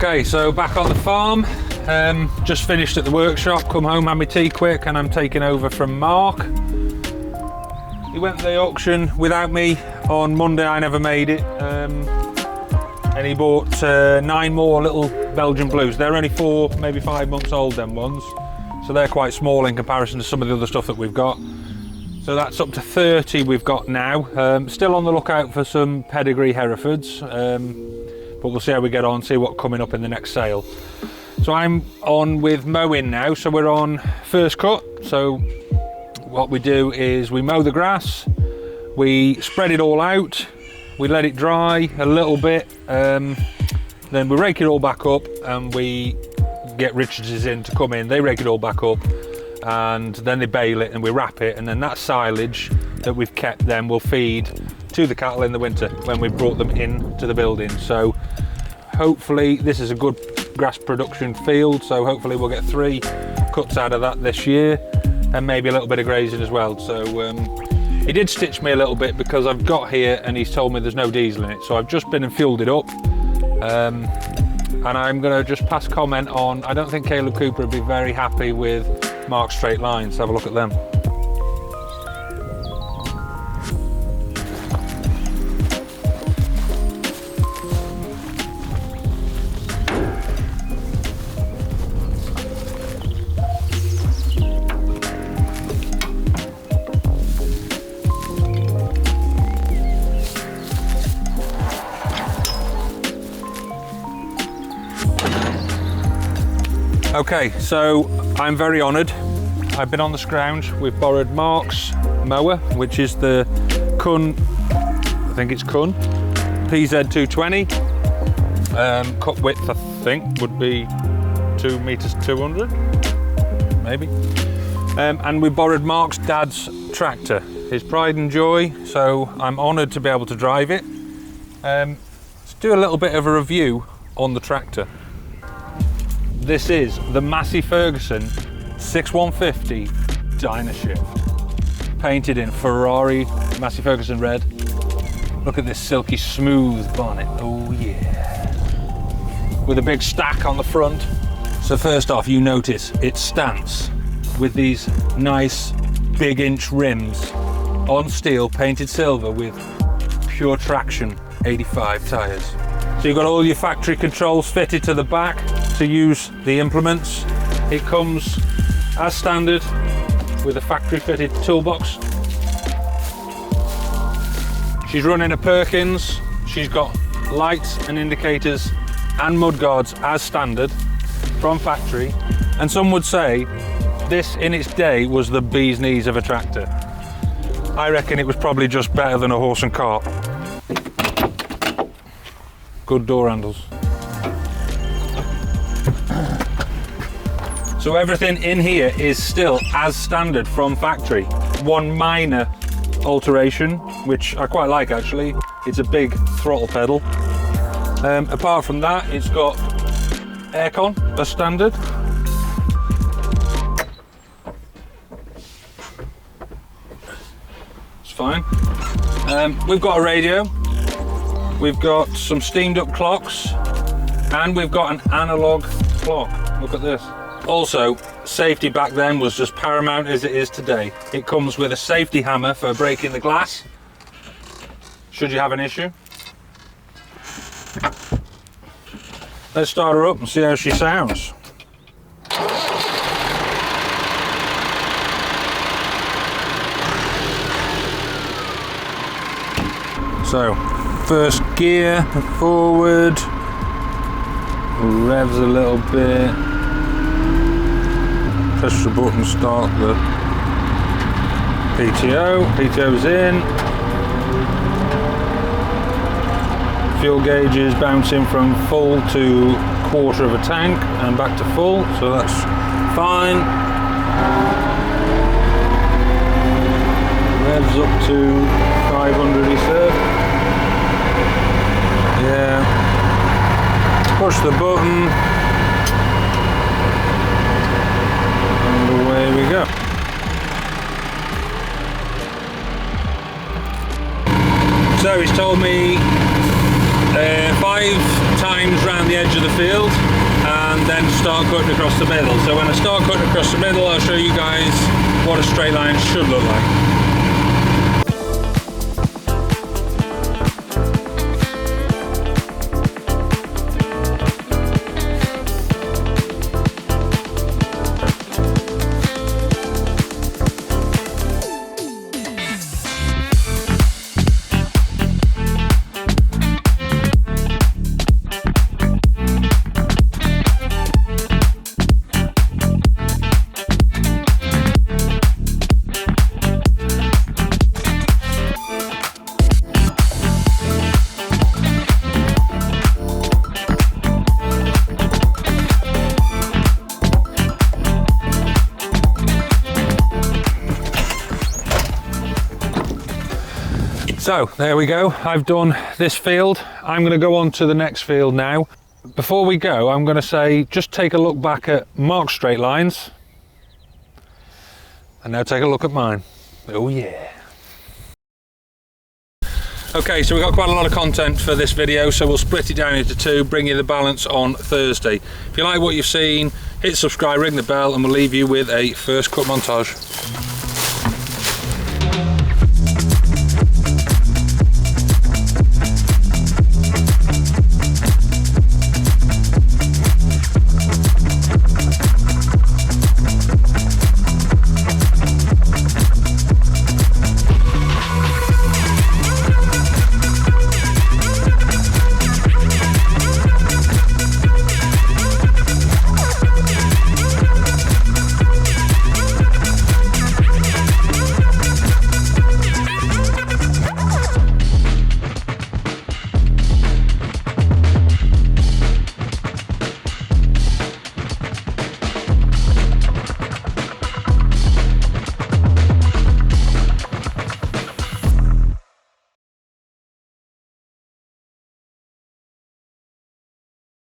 Okay, so back on the farm, just finished at the workshop, come home, had my tea quick, and I'm taking over from Mark. He went to the auction without me on Monday. I never made it, and he bought 9 more little Belgian blues. They're only 4, maybe 5 months old, them ones, so they're quite small in comparison to some of the other stuff that we've got. So that's up to 30 we've got now. Still on the lookout for some pedigree Herefords, but we'll see how we get on, see what's coming up in the next sale. So I'm on with mowing now, so we're on first cut. So what we do is we mow the grass, we spread it all out, we let it dry a little bit, then we rake it all back up and we get Richards in to come in. They rake it all back up and then they bale it and we wrap it, and then that silage that we've kept then will feed to the cattle in the winter when we brought them in to the building. So hopefully this is a good grass production field, so hopefully we'll get 3 cuts out of that this year and maybe a little bit of grazing as well. So he did stitch me a little bit because I've got here and he's told me there's no diesel in it, so I've just been and fueled it up, and I'm going to just pass comment on. I don't think Caleb Cooper would be very happy with Mark's straight lines. Have a look at them. Okay, so I'm very honoured. I've been on the scrounge. We've borrowed Mark's mower, which is the Kun, I think it's Kun, PZ220. Cut width, I think, would be 2 meters 200, maybe. And we borrowed Mark's dad's tractor, his pride and joy, so I'm honoured to be able to drive it. Let's do a little bit of a review on the tractor. This is the Massey Ferguson 6150 Dynashift, painted in Ferrari Massey Ferguson red. Look at this silky smooth bonnet, oh yeah. With a big stack on the front. So first off, you notice its stance with these nice big inch rims on steel, painted silver with pure traction 85 tyres. So you've got all your factory controls fitted to the back to use the implements. It comes as standard with a factory fitted toolbox. She's running a Perkins. She's got lights and indicators and mudguards as standard from factory. And some would say this in its day was the bee's knees of a tractor. I reckon it was probably just better than a horse and cart. Good door handles. So everything in here is still as standard from factory. One minor alteration, which I quite like actually. It's a big throttle pedal. Apart from that, it's got aircon as standard. It's fine. We've got a radio. We've got some steamed up clocks, and we've got an analog clock. Look at this. Also, safety back then was just paramount as it is today. It comes with a safety hammer for breaking the glass, should you have an issue. Let's start her up and see how she sounds. So, first gear, forward, revs a little bit, press the button, start the PTO's in, fuel gauge is bouncing from full to quarter of a tank and back to full, so that's fine. Revs up to 500 he said. Yeah, push the button and away we go. So he's told me 5 times round the edge edge of the field and then start cutting across the middle. So when I start cutting across the middle, I'll show you guys what a straight line should look like. So there we go, I've done this field. I'm going to go on to the next field now. Before we go, I'm going to say, just take a look back at Mark's straight lines. And now take a look at mine. Oh yeah. Okay, so we've got quite a lot of content for this video, so we'll split it down into two, bring you the balance on Thursday. If you like what you've seen, hit subscribe, ring the bell, and we'll leave you with a first cut montage.